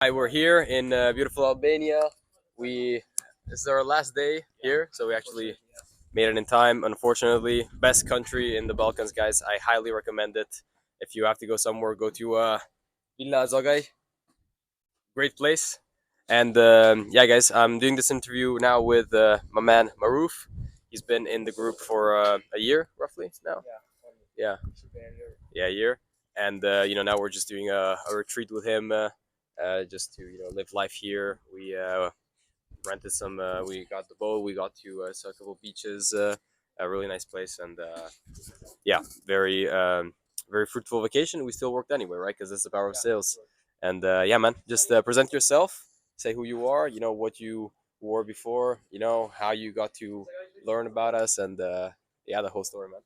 Hi, we're here in beautiful Albania. We This is our last day here, so we actually made it in time. Unfortunately, best country in the Balkans, guys. I highly recommend it. If you have to go somewhere, go to Villa Zogaj. Great place. And yeah, guys, I'm doing this interview now with my man Maruf. He's been in the group for a year, roughly now. Yeah, yeah, a year. And now we're just doing a retreat with him, just to live life here. We rented some. We got the boat. We got to saw a couple beaches. A really nice place, and yeah, very fruitful vacation. We still worked anyway, right? Because it's the power of sales. And yeah, man, just present yourself. Say who you are. You know what you were before. You know how you got to learn about us, and yeah, the whole story, man.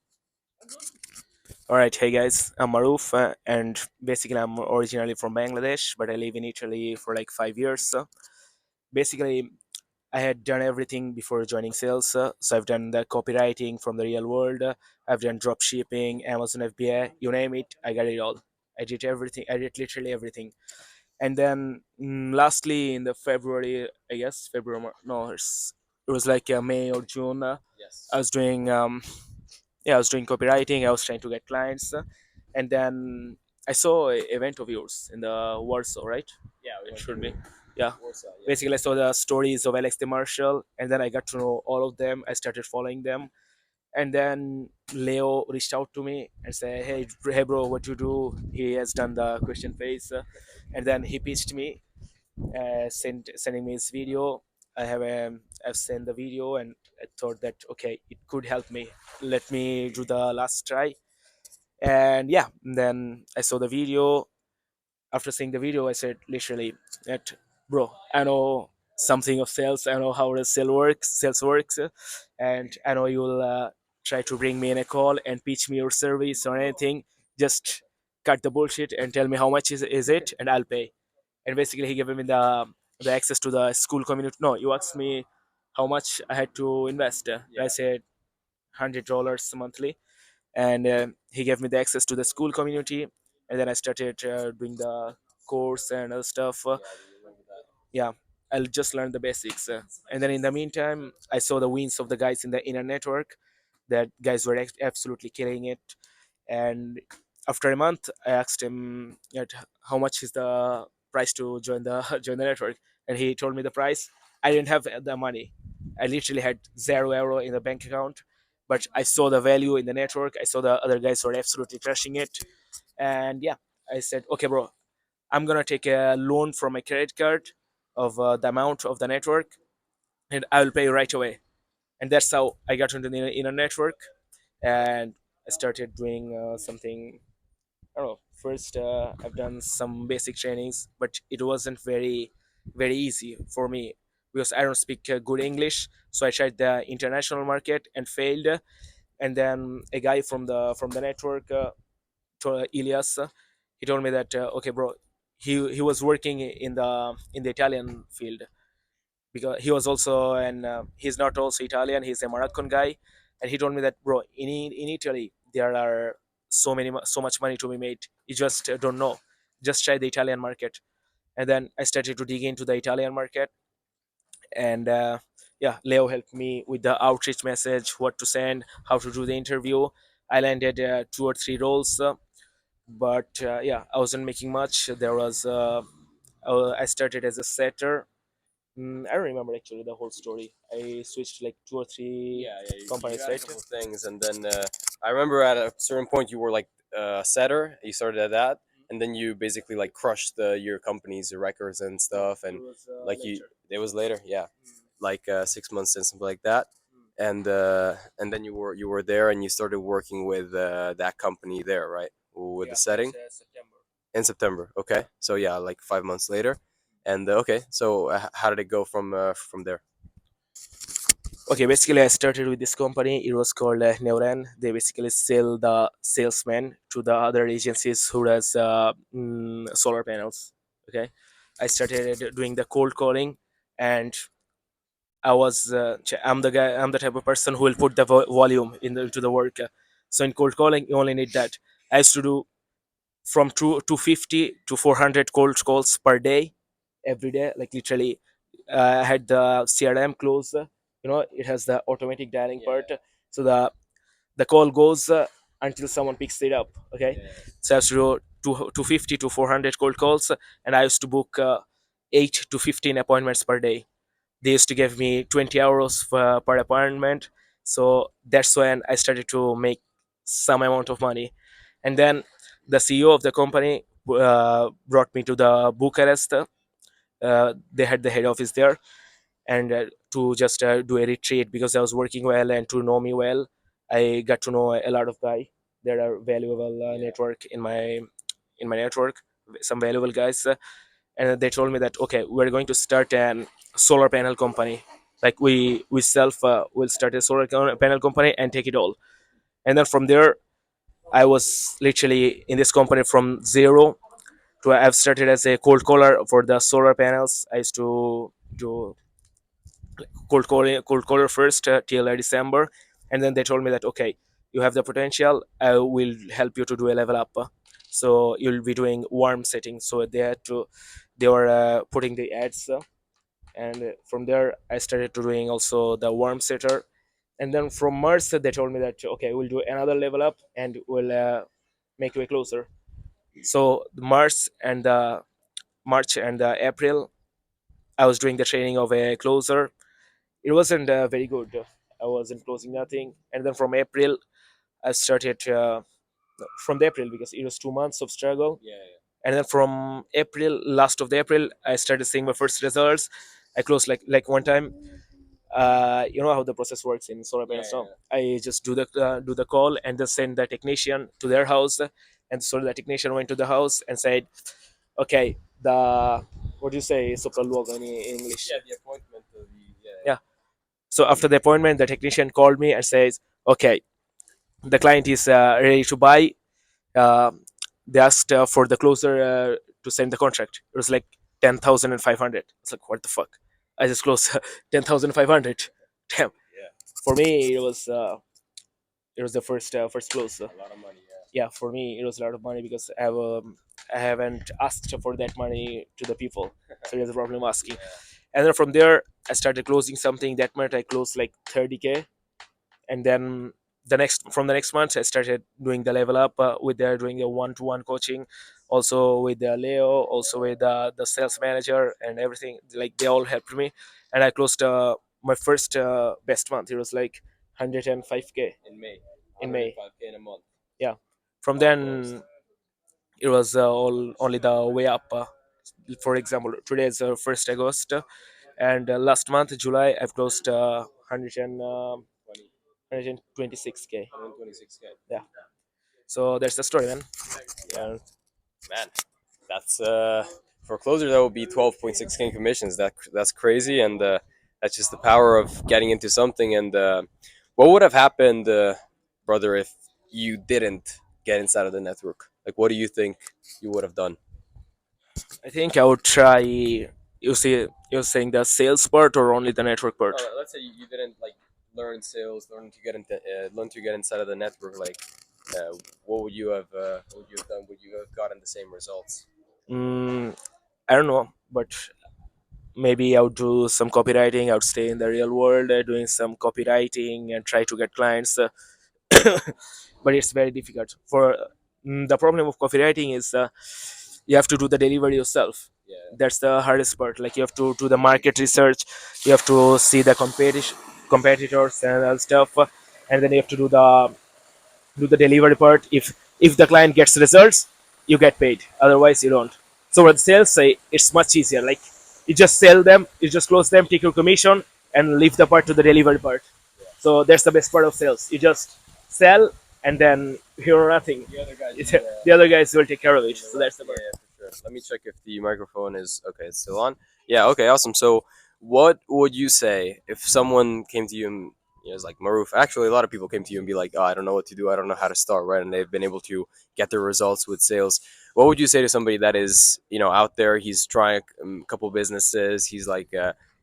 All right, hey guys, I'm Maruf, and basically I'm originally from Bangladesh, but I live in Italy for like 5 years. Basically, I had done everything before joining sales. So I've done the copywriting from the real world. I've done drop shipping, Amazon FBA, you name it, I got it all. I did everything. I did literally everything. And then lastly, in the February, I guess no, it was like May or June. I Yes. was doing yeah, I was doing copywriting. I was trying to get clients, and then I saw a event of yours in the Warsaw, right? Yeah, we It went should to be. Yeah. Warsaw. Yeah. Basically, I saw the stories of Alex the Marshall, and then I got to know all of them. I started following them, and then Leo reached out to me and said, hey, bro, what you do?" He has done the question phase, and then he pitched me, sending me his video. I've sent the video, and I thought that okay, it could help me. Let me do the last try, and yeah, then I saw the video. After seeing the video, I said literally that, bro, I know something of sales. I know how the sales works, and I know you'll try to bring me in a call and pitch me your service or anything. Just cut the bullshit and tell me how much is it, and I'll pay. And basically, he gave me the access to the school community. No, you asked me how much I had to invest. I Yeah. said $100 monthly, and he gave me the access to the school community, and then I started doing the course and other stuff. Yeah, I'll just learn the basics, and then in the meantime I saw the wins of the guys in the inner network. That guys were absolutely killing it. And after a month I asked him how much is the price to join the join the network, and he told me the price. I didn't have the money. I literally had €0 in the bank account, but I saw the value in the network. I saw the other guys were absolutely crushing it, and yeah, I said, okay, bro, I'm gonna take a loan from a credit card of the amount of the network, and I will pay right away. And that's how I got into the inner network, and I started doing something. I don't know. First, I've done some basic trainings, but it wasn't very easy for me because I don't speak good English. So I tried the international market and failed. And then a guy from the network, Ilias, he told me that okay, bro, he was working in the Italian field, because he was also, and he's not also Italian, he's a Moroccan guy. And he told me that, bro, in Italy there are so much money to be made. You just don't know. Just try the Italian market. And then I started to dig into the Italian market, and yeah, Leo helped me with the outreach message, what to send, how to do the interview. I landed 2 or 3 roles, but yeah, I wasn't making much. There was I started as a setter. I don't remember actually the whole story. I switched like 2 or 3 Yeah, yeah. You companies, got a right? couple things, and then I remember at a certain point you were like a setter. You started at that, and then you basically like crushed your company's records and stuff, It and was like you. later. It was later, yeah, like 6 months and something like that, and then you were there, and you started working with that company there, right? With the Yeah, setting September. in September. Okay, so yeah, like 5 months later, and okay, so how did it go from there? Okay, basically I started with this company. It was called Neuren. They basically sell the salesman to the other agencies who does solar panels. Okay, I started doing the cold calling, and I'm the type of person who will put the volume into the work. So in cold calling, you only need that. I used to do from 250 to 400 cold calls per day. every day, like literally. I had the CRM close. It has the automatic dialing part. So the call goes until someone picks it up. Okay, so I have to do 250 to 400 cold calls, and I used to book 8 to 15 appointments per day. They used to give me 20 hours per appointment. So that's when I started to make some amount of money. And then the CEO of the company brought me to the Bucharest. They had the head office there, and to just do a retreat because I was working well and to know me well. I got to know a lot of guys. There are valuable network in my network, some valuable guys, and they told me that okay, we're going to start an solar panel company. Like we self will start a panel company and take it all. And then from there, I was literally in this company from zero to I've started as a cold caller for the solar panels. I used to do cold caller first till December, and then they told me that okay, you have the potential. I will help you to do a level up. So you'll be doing warm settings. So they were putting the ads, and from there I started to doing also the warm setter. And then from March they told me that okay, we'll do another level up and we'll make you a closer. So March and April, I was doing the training of a closer. It wasn't very good. I wasn't closing nothing. And then from April, I started from the April because it was 2 months of struggle. And then from April, last of the April, I started seeing my first results. I closed like one time. You know how the process works in solar panels. So I just do the call and just send the technician to their house. And so the technician went to the house and said, "Okay, the what do you say, sopralluogo in English?" Yeah, the appointment of the Yeah. So after the appointment, the technician called me and says, "Okay, the client is ready to buy." Uh, they asked for the closer to send the contract. It was like 10,500. It's like what the fuck? I just closed 10,500. Damn. Yeah, For me, it was the first close. a lot of money. Yeah, for me it was a lot of money because I haven't asked for that money to the people, so there's a problem asking. And then from there, I started closing something. That month I closed like 30K. And then the next month I started doing the level up with doing the one-to-one coaching, also with Leo, also with the sales manager and everything. Like they all helped me, and I closed my first best month. It was like 105K In May. in May. 105K in a month. Yeah. From All closed. then it was all only the way up. For example, today is 1st August, and last month July I've closed 126K. 126K. Yeah. So that's the story, man. Yeah, Uh, man, that's for a closer that would be 12.6K commissions. That's crazy, and that's just the power of getting into something. And what would have happened, brother, if you didn't get inside of the network? Like, what do you think you would have done? I think I would try. You see, you're saying the sales part or only the network part? Let's say you didn't like learn sales, learn to get inside of the network. Like, what would you have? What would you have done? Would you have gotten the same results? Mm, I don't know, but maybe I would do some copywriting. I would stay in the real world doing some copywriting and try to get clients. But it's very difficult. The problem of copywriting is you have to do the delivery yourself. Yeah. That's the hardest part. Like you have to do the market research, you have to see the competitors and all stuff, and then you have to do the delivery part. If the client gets results, you get paid. Otherwise, you don't. So what sales say, it's much easier. Like you just sell them, you just close them, take your commission, and leave the part to the delivery part. So that's the best part of sales. You just sell, and then you're nothing. The other guys, The other guys will take care of it. So that's the yeah, part. yeah, for sure. Let me check if the microphone is okay. It's still on. Yeah. Okay. Awesome. So, what would you say if someone came to you and was like Maruf? Actually, a lot of people came to you and be like, "Oh, I don't know what to do. I don't know how to start." Right, and they've been able to get their results with sales. What would you say to somebody that is, out there? He's trying a couple businesses. He's like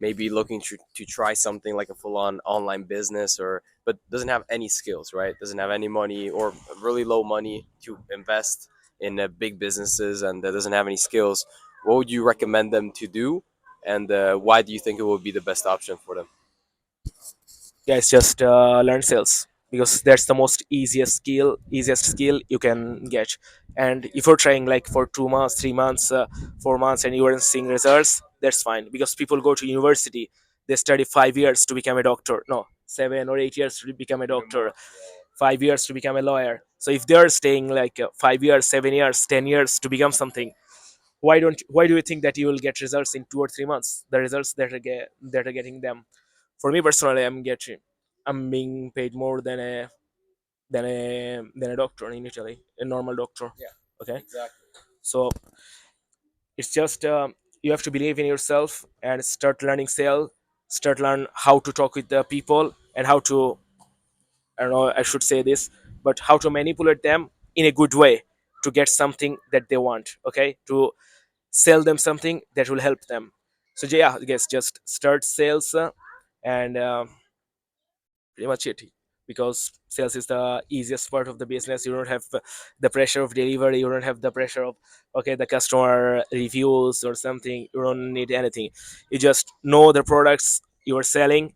maybe looking to try something like a full-on online business, or but doesn't have any skills. Right, doesn't have any money or really low money to invest in big businesses and that doesn't have any skills. what would you recommend them to do, and why do you think it would be the best option for them? Guys, just learn sales because that's the most easiest skill you can get. And if you're trying like for 2 months, 3 months, 4 months, and you aren't seeing results, that's fine because people go to university, they study 5 years to become a doctor, no, 7 or 8 years to become a doctor, 5 years to become a lawyer. So if they're staying like 5 years, 7 years, 10 years to become something, why do you think that you will get results in 2 or 3 months? The results that are getting them, for me personally, I'm being paid more than a doctor in Italy, a normal doctor. Yeah, Okay, exactly. so it's just you have to believe in yourself and start learning sales, start learn how to talk with the people and how to, I don't know, I should say this, but how to manipulate them in a good way to get something that they want. Okay, to sell them something that will help them. So yeah, I guess just start sales, and pretty much it, because sales is the easiest part of the business. You don't have the pressure of delivery, you don't have the pressure of, okay, the customer reviews or something. You don't need anything. You just know the products you are selling.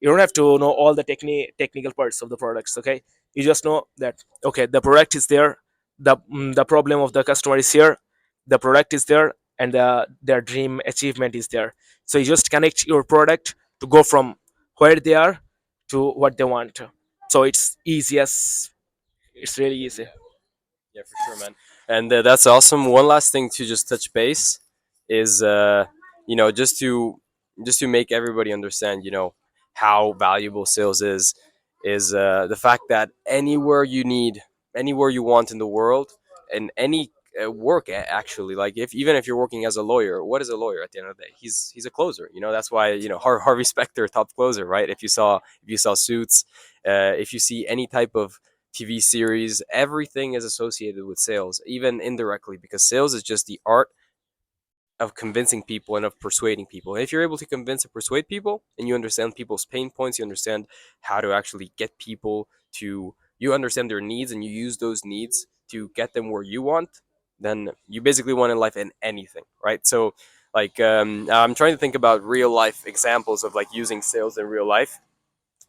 You don't have to know all the technical parts of the products. Okay, you just know that, okay, the product is there, the problem of the customer is here, the product is there, and their dream achievement is there. So you just connect your product to go from where they are to what they want. So it's easy as, it's really easy. Yeah, for sure, man. And that's awesome. One last thing to just touch base is, just to make everybody understand, how valuable sales is the fact that anywhere you want in the world, and any work actually, like if even if you're working as a lawyer, what is a lawyer at the end of the day? He's a closer. That's why Harvey Specter, top closer, right? If you saw Suits, if you see any type of TV series, everything is associated with sales, even indirectly, because sales is just the art of convincing people and of persuading people. And if you're able to convince and persuade people, and you understand people's pain points, you understand how to actually get people to, you understand their needs, and you use those needs to get them where you want, then you basically want in life in anything, right? So, like, I'm trying to think about real life examples of like using sales in real life,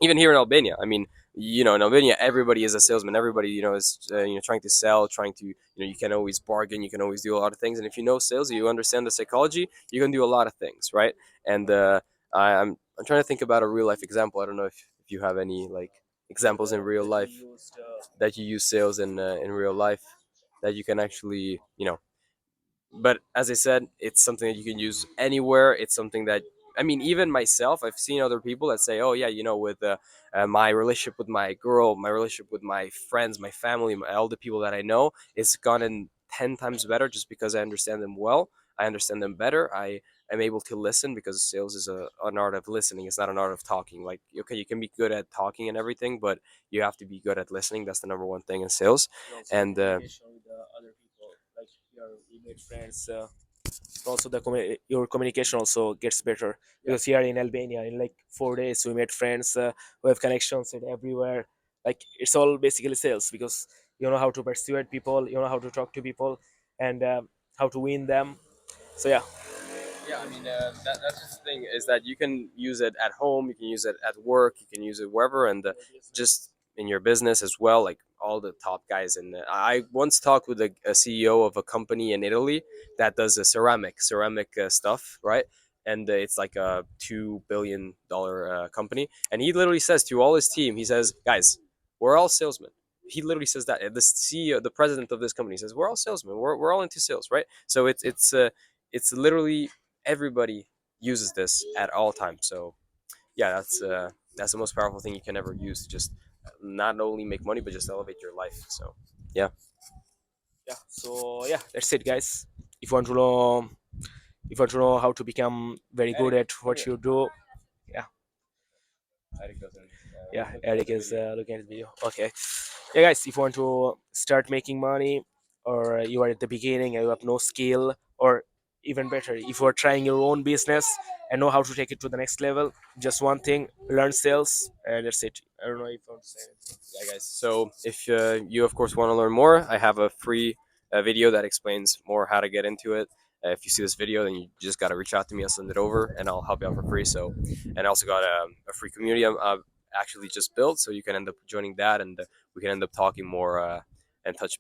even here in Albania. I mean, in Albania, everybody is a salesman. Everybody, is trying to sell, trying to, you can always bargain, you can always do a lot of things. And if you know sales, you understand the psychology, you can do a lot of things, right? And I'm trying to think about a real life example. I don't know if you have any like examples in real life that you use sales in real life that you can actually, but as I said, it's something that you can use anywhere. It's something that, I mean, even myself, I've seen other people that say, "Oh yeah, with my relationship with my girl, my relationship with my friends, my family, all the people that I know, it's gotten 10 times better just because I understand them well. I understand them better. I am able to listen because sales is an art of listening. It's not an art of talking. Like, okay, you can be good at talking and everything, but you have to be good at listening. That's the number one thing in sales. And also the And communication with the other people, like you made friends. Also your communication also gets better yeah, because here in Albania, in like 4 days, we made friends. We have connections with everywhere. Like it's all basically sales because you know how to persuade people, you know how to talk to people, and how to win them. So yeah. yeah, I mean, that's just the thing, is that you can use it at home, you can use it at work, you can use it wherever, and just in your business as well. Like all the top guys. And I once talked with a CEO of a company in Italy that does a ceramic stuff, right? And it's like a $2 billion company. And he literally says to all his team, he says, "Guys, we're all salesmen." He literally says that. The CEO, the president of this company, says, "We're all salesmen. We're all into sales, right?" So it's literally everybody uses this at all times. So yeah, that's the most powerful thing you can ever use to just not only make money but just elevate your life. So yeah. Yeah, so yeah, that's it, guys. If you want to know, if you want to know how to become very good at what you do, yeah, yeah, Eric is looking at the video. Okay, yeah, guys, if you want to start making money, or you are at the beginning and you have no skill, or even better, if you are trying your own business and know how to take it to the next level, just one thing: learn sales, and that's it. I don't know if you want to say anything. Yeah, guys, so if you of course want to learn more, I have a free video that explains more how to get into it. If you see this video, then you just got to reach out to me. I'll send it over and I'll help you out for free. So, and I also got a free community I've actually just built, so you can end up joining that, and we can end up talking more and touch